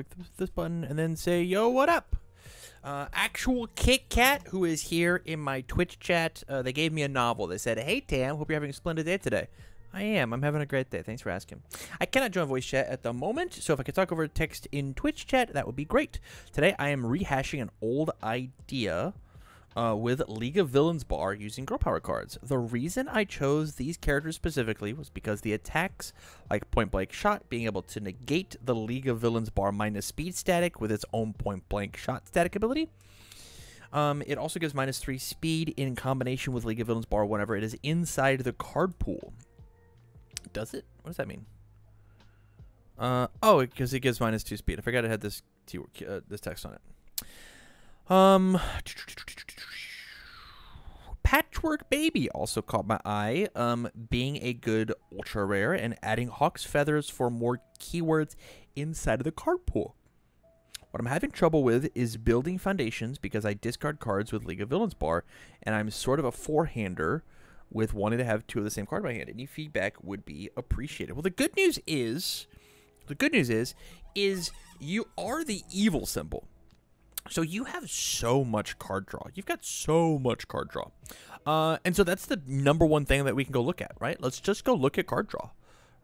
click this button and then say, yo, what up? Actual Kit Kat, who is here in my Twitch chat, they gave me a novel. They said, hey, Tam, hope you're having a splendid day today. I am. I'm having a great day. Thanks for asking. I cannot join voice chat at the moment, so if I could talk over text in Twitch chat, that would be great. Today, I am rehashing an old idea with League of Villains bar using girl power cards. The reason I chose these characters specifically was because the attacks, like point blank shot, being able to negate the League of Villains bar minus speed static with its own point blank shot static ability. It also gives -3 speed in combination with League of Villains bar whenever it is inside the card pool. Does it? What does that mean? Oh, because it gives -2 speed. I forgot it had this this text on it. Patchwork Baby also caught my eye, being a good ultra rare and adding Hawk's Feathers for more keywords inside of the card pool. What I'm having trouble with is building foundations because I discard cards with League of Villains bar, and I'm sort of a four-hander with wanting to have 2 of the same card in my hand. Any feedback would be appreciated. Well, the good news is you are the evil symbol. So you have so much card draw. You've got so much card draw. And so that's the #1 thing that we can go look at, right? Let's just go look at card draw,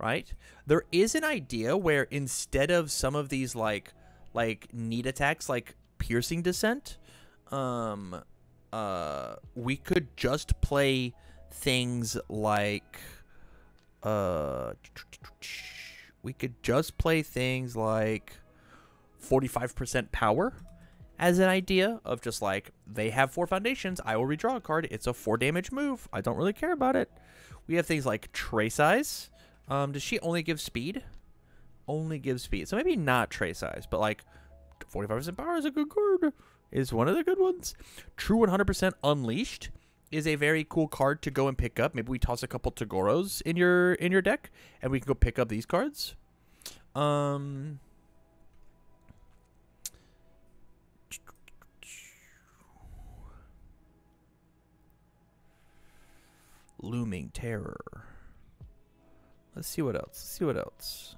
right? There is an idea where instead of some of these like neat attacks like Piercing Descent, we could just play things like 45% power as an idea of just like, they have 4 foundations, I will redraw a card, it's a 4 damage move, I don't really care about it. We have things like Trace Eyes. Does she only give speed? Only gives speed. So maybe not Trace Eyes, but like 45% power is a good card. Is one of the good ones. True 100% Unleashed is a very cool card to go and pick up. Maybe we toss a couple Tagoros in your deck and we can go pick up these cards. Looming Terror. Let's see what else.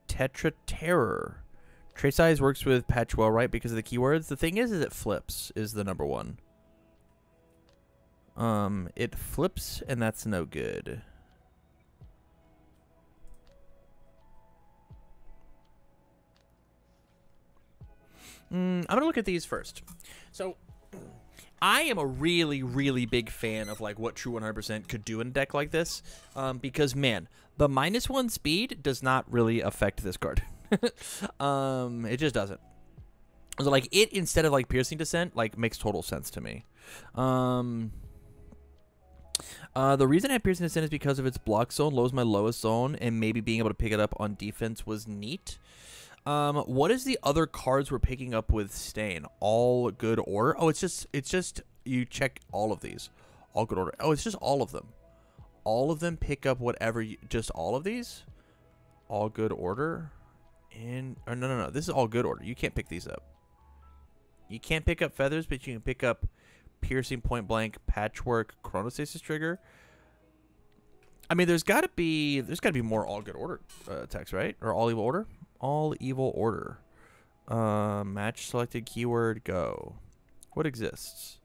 Tetra Terror. Trace Eyes works with Patchwell, right? Because of the keywords. The thing is it flips is the #1. It flips, and that's no good. I'm gonna look at these first. So I am a really, really big fan of like what True 100% could do in a deck like this, because man, the -1 speed does not really affect this card. It just doesn't. So like it instead of like Piercing Descent like makes total sense to me. The reason I have Piercing Descent is because of its block zone, lowers my lowest zone, and maybe being able to pick it up on defense was neat. What is the other cards we're picking up with Stain? All good order? Oh, it's just you check all of these. All good order. Oh, it's just all of them. All of them pick up whatever you, just all of these? All good order? And or no. This is all good order. You can't pick these up. You can't pick up Feathers, but you can pick up Piercing, Point Blank, Patchwork, Chronostasis Trigger. I mean, there's got to be more all good order attacks, right? Or all evil order? All evil order. Match selected keyword, go. What exists?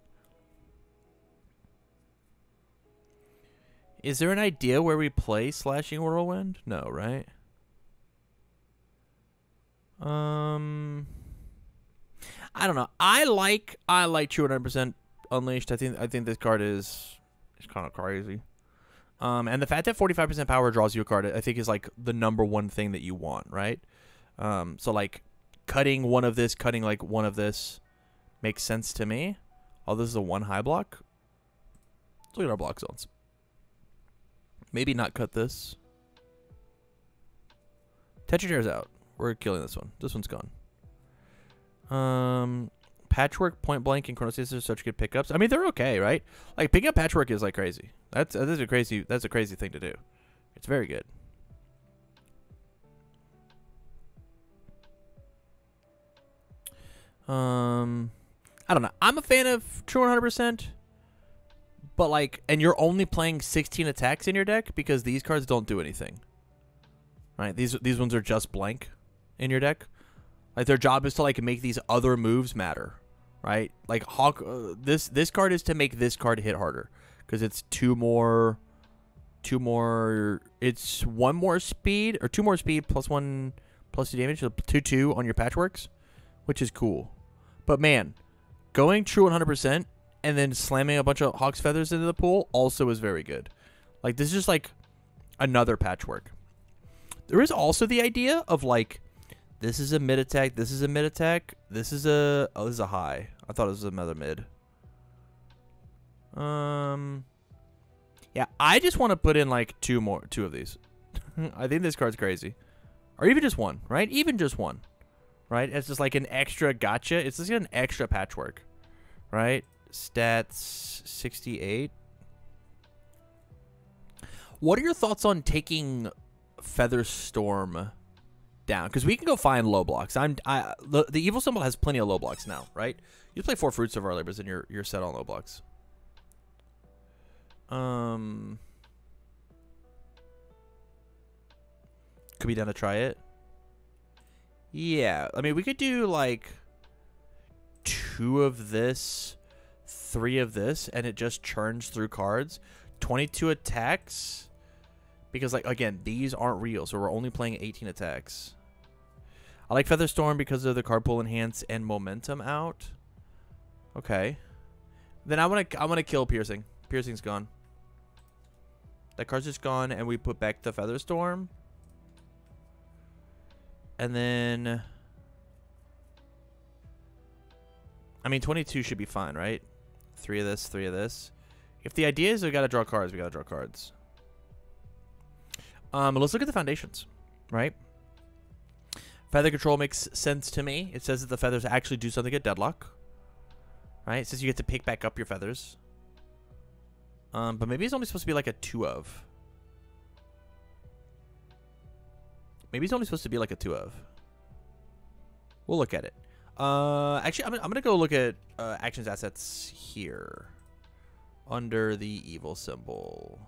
Is there an idea where we play Slashing Whirlwind? No, right? I don't know. I like 200% Unleashed. I think this card is kind of crazy. And the fact that 45% power draws you a card, I think is like the #1 thing that you want, right? So like cutting one of this, cutting like one of this makes sense to me. Oh, this is a 1 high block. Let's look at our block zones. Maybe not cut this. Tetra Chair's out. We're killing this one. This one's gone. Patchwork, Point Blank, and Chronostasis are such good pickups. I mean, they're okay, right? Like picking up Patchwork is like crazy. That's a crazy thing to do. It's very good. I don't know. I'm a fan of True 100%, but like, and you're only playing 16 attacks in your deck because these cards don't do anything. right? These ones are just blank in your deck. Like their job is to like make these other moves matter, right? Like Hawk. This card is to make this card hit harder because it's two more. It's one more speed or two more speed plus 1+2 damage. So 2/2 on your patchworks, which is cool. But man, going true 100% and then slamming a bunch of Hawk's Feathers into the pool also is very good. Like this is just like another patchwork. There is also the idea of like, this is a mid attack, this is a mid attack, this is a high. I thought it was another mid. Yeah, I just want to put in like two of these. I think this card's crazy. Or even just one, right? Even just one. Right? It's just like an extra gotcha. It's just an extra patchwork. Right? Stats 68. What are your thoughts on taking Featherstorm down? Because we can go find low blocks. The evil symbol has plenty of low blocks now, right? You play 4 Fruits of Our Labors and you're set on low blocks. Could be down to try it. Yeah, I mean, we could do like 2 of this, 3 of this, and it just churns through cards. 22 attacks, because like again, these aren't real, so we're only playing 18 attacks. I like Featherstorm because of the card pool enhance and momentum out. Okay, then I want to kill Piercing. Piercing's gone. That card's just gone, and we put back the Featherstorm. And then, I mean, 22 should be fine, right? 3 of this, 3 of this. If the idea is we gotta draw cards, we gotta draw cards. Let's look at the foundations, right? Feather control makes sense to me. It says that the feathers actually do something at deadlock, right? It says you get to pick back up your feathers. But maybe it's only supposed to be like a 2 of. Maybe it's only supposed to be like a 2 of. We'll look at it. Actually, I'm gonna go look at actions assets here under the evil symbol.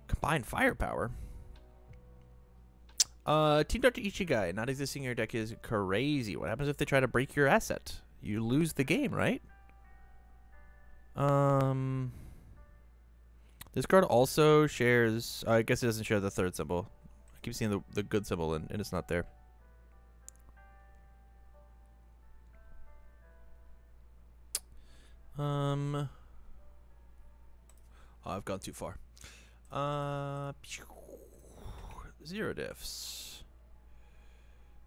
Combined firepower. Team Dr. Ichigai, not existing in your deck is crazy. What happens if they try to break your asset? You lose the game, right? This card also shares... I guess it doesn't share the 3rd symbol. I keep seeing the good symbol, and it's not there. Oh, I've gone too far. 0 diffs.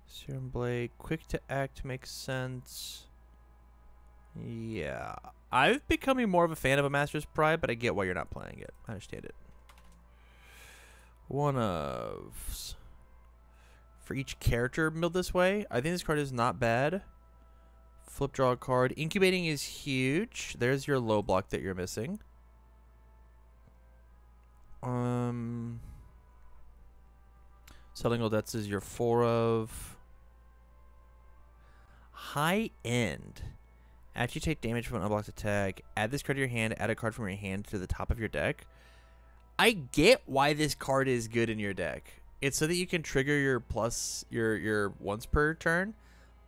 Serum Blade. Quick to act makes sense. Yeah. I've becoming more of a fan of a Master's Pride, but I get why you're not playing it. I understand it. 1 of. For each character milled this way, I think this card is not bad. Flip, draw a card. Incubating is huge. There's your low block that you're missing. Selling all debts is your 4 of. High end. After you take damage from an unblocked attack, add this card to your hand, add a card from your hand to the top of your deck. I get why this card is good in your deck. It's so that you can trigger your your once per turn.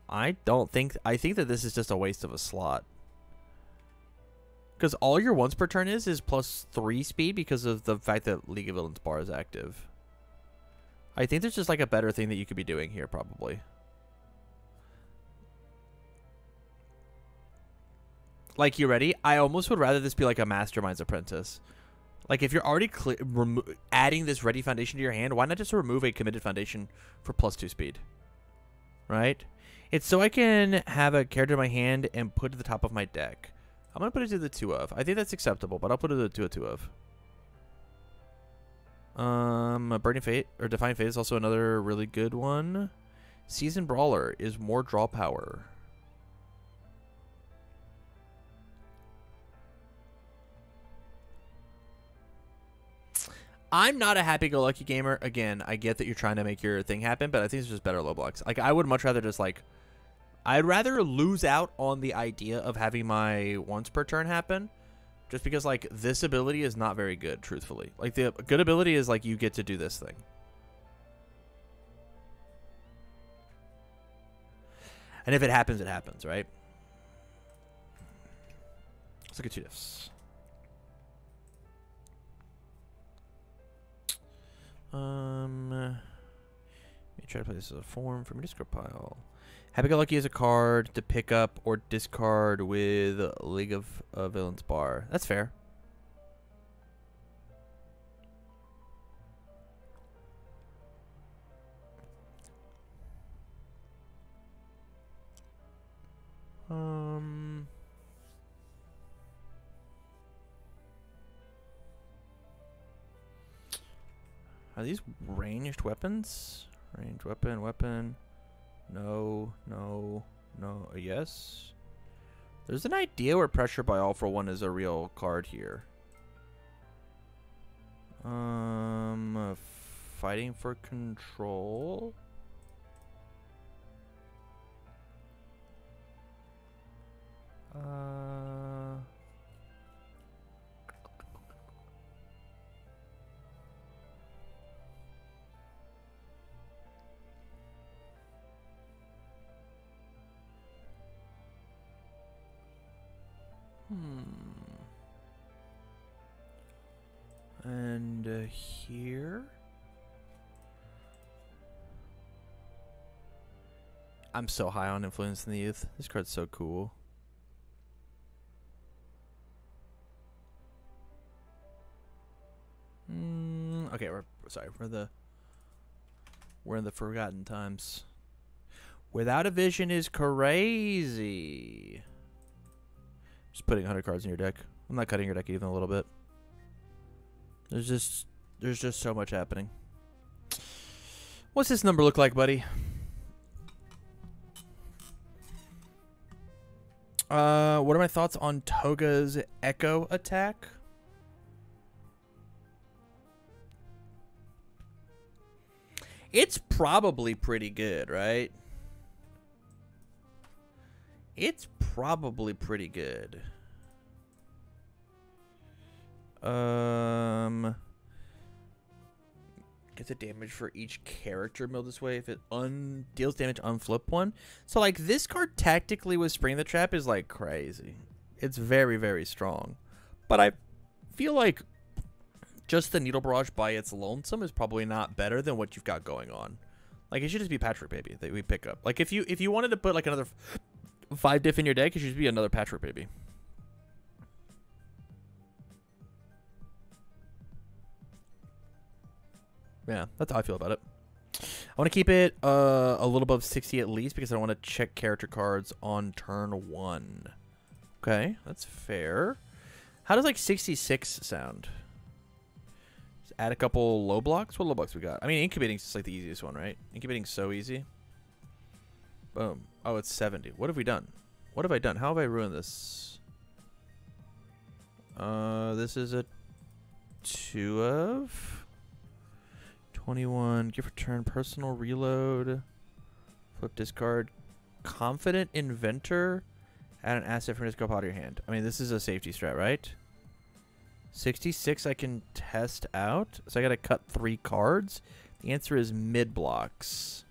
I think that this is just a waste of a slot. Because all your once per turn is +3 speed because of the fact that League of Villains bar is active. I think there's just like a better thing that you could be doing here probably. Like, you ready? I almost would rather this be like a Mastermind's Apprentice. Like, if you're already adding this ready foundation to your hand, why not just remove a committed foundation for +2 speed? Right? It's so I can have a character in my hand and put it at the top of my deck. I'm going to put it to the 2 of. I think that's acceptable, but I'll put it to a 2 of. Burning Fate, or Defiant Fate is also another really good one. Seasoned Brawler is more draw power. I'm not a happy-go-lucky gamer. Again, I get that you're trying to make your thing happen, but I think it's just better low blocks. Like, I would much rather just, like... I'd rather lose out on the idea of having my once per turn happen Just because, like, this ability is not very good, truthfully. Like, the good ability is, like, you get to do this thing. And if it happens, it happens, right? Let's look at 2 diffs. Let me try to play this as a form from your discard pile. Happy-Go-Lucky is a card to pick up or discard with League of Villains bar. That's fair. Are these ranged weapons? Ranged weapon. No. Yes. There's an idea where Pressure by All for One is a real card here. Fighting for control. And here, I'm so high on Influence in the Youth. This card's so cool. Okay, we're in the Forgotten Times. Without a Vision is crazy. Just putting 100 cards in your deck. I'm not cutting your deck even a little bit. There's just so much happening. What's this number look like, buddy? What are my thoughts on Toga's Echo attack? It's probably pretty good, right? It's probably pretty good. Gets a damage for each character milled this way if it deals damage on flip one. So like this card tactically with Spring the Trap is like crazy. It's very, very strong. But I feel like just the Needle Barrage by its lonesome is probably not better than what you've got going on. Like it should just be Patchwork Baby that we pick up. Like if you wanted to put like another 5 diff in your deck, it should just be another Patchwork Baby. Yeah, that's how I feel about it. I want to keep it a little above 60 at least because I want to check character cards on turn 1. Okay, that's fair. How does like 66 sound? Just add a couple low blocks. What low blocks we got? I mean, incubating is just like the easiest one, right? Incubating's so easy. Boom. Oh, it's 70. What have we done? What have I done? How have I ruined this? This is a 2 of 21. Give return. Personal reload. Flip discard. Confident Inventor. Add an asset from discard out of your hand. I mean, this is a safety strat, right? 66 I can test out. So I got to cut 3 cards. The answer is mid blocks.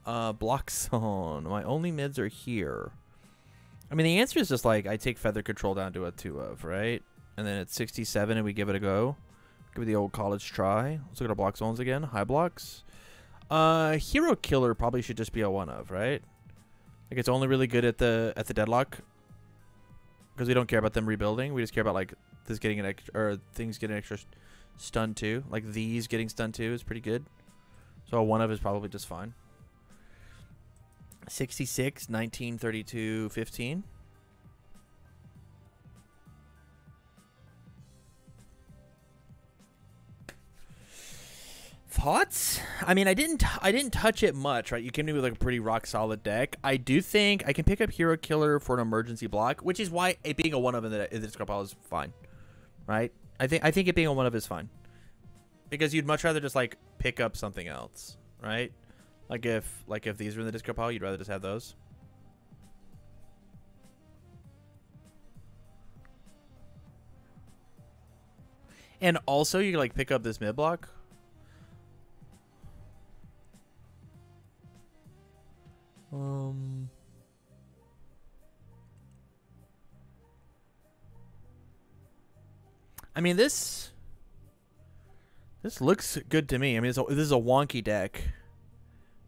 Block Zone. My only mids are here. I mean, the answer is just like I take Feather Control down to a 2 of, right? And then it's 67 and we give it a go. Give it the old college try. Let's look at our block zones again. High blocks. Hero Killer probably should just be a 1 of, right? Like it's only really good at the deadlock because we don't care about them rebuilding. We just care about like this getting an extra or things getting extra stun too. Like these getting stun too is pretty good. So a 1 of is probably just fine. 66, 19, 32, 15. Thoughts? I mean, I didn't touch it much, right? You came to me with like a pretty rock solid deck. I do think I can pick up Hero Killer for an emergency block, which is why it being a 1 of in the discard pile is fine, right? I think it being a 1 of is fine because you'd much rather just like pick up something else, right? Like if these were in the discard pile, you'd rather just have those. And also, you can, like, pick up this mid block. I mean, this looks good to me. I mean, this is a wonky deck,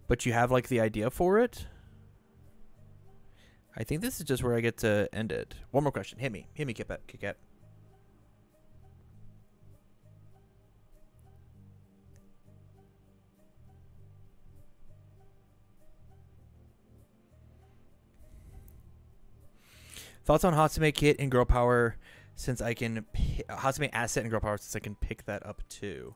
but you have, like, the idea for it. I think this is just where I get to end it. One more question. Hit me, Kit Kat. Thoughts on Hatsume Kit and Girl Power, since I can Hatsume Asset and Girl Power, since I can pick that up too.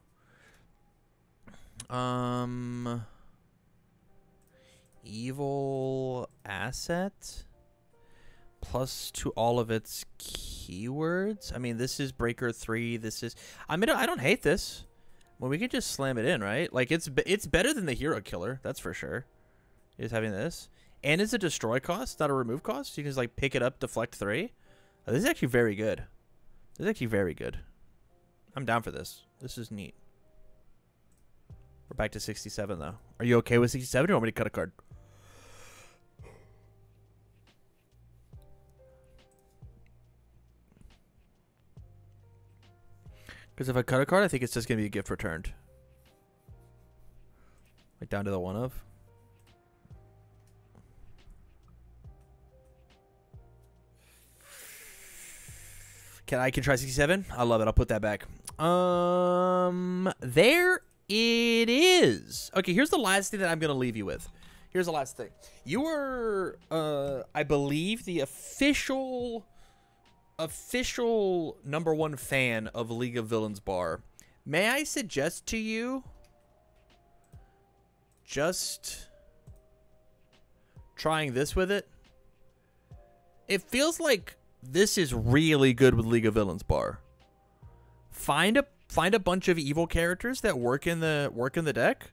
Evil Asset plus to all of its keywords. I mean, this is Breaker 3. This is, I mean, I don't hate this. Well, we can just slam it in, right? Like, it's better than the Hero Killer, that's for sure. Is having this. And it's a destroy cost, not a remove cost. You can just, like, pick it up, deflect 3. Oh, this is actually very good. This is actually very good. I'm down for this. This is neat. We're back to 67, though. Are you okay with 67, or do you want me to cut a card? Because if I cut a card, I think it's just going to be a gift returned. Like, down to the 1 of. I can try 67. I love it. I'll put that back. There it is. Okay, here's the last thing that I'm gonna leave you with. Here's the last thing. You are, I believe, the official #1 fan of League of Villains Bar. May I suggest to you just trying this with it? It feels like this is really good with League of Villains Bar. Find a bunch of evil characters that work in the deck,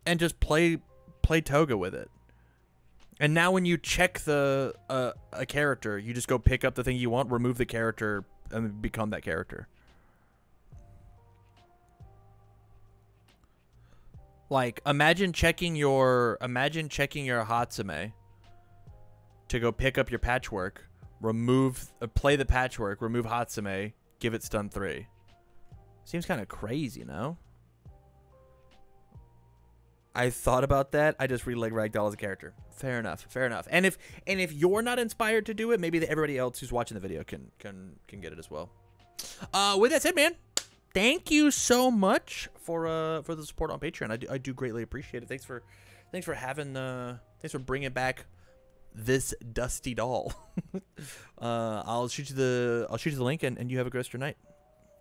and just play Toga with it. And now when you check a character, you just go pick up the thing you want, remove the character, and become that character. Like, imagine checking your Hatsume to go pick up your Patchwork. Play the Patchwork, remove Hatsume, give it stun 3. Seems kind of crazy, no? I thought about that. I just relayed Ragdoll as a character. Fair enough. Fair enough. And if you're not inspired to do it, maybe everybody else who's watching the video can get it as well. With that said, man, thank you so much for the support on Patreon. I do greatly appreciate it. Thanks for bringing back this dusty doll. I'll shoot you the link, and you have a great rest of your night.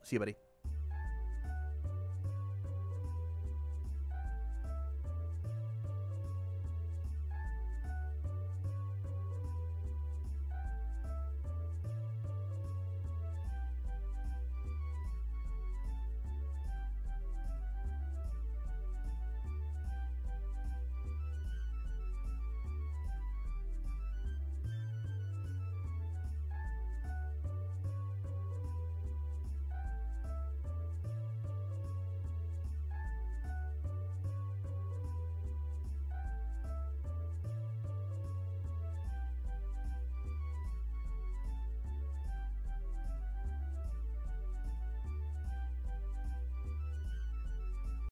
See you, buddy.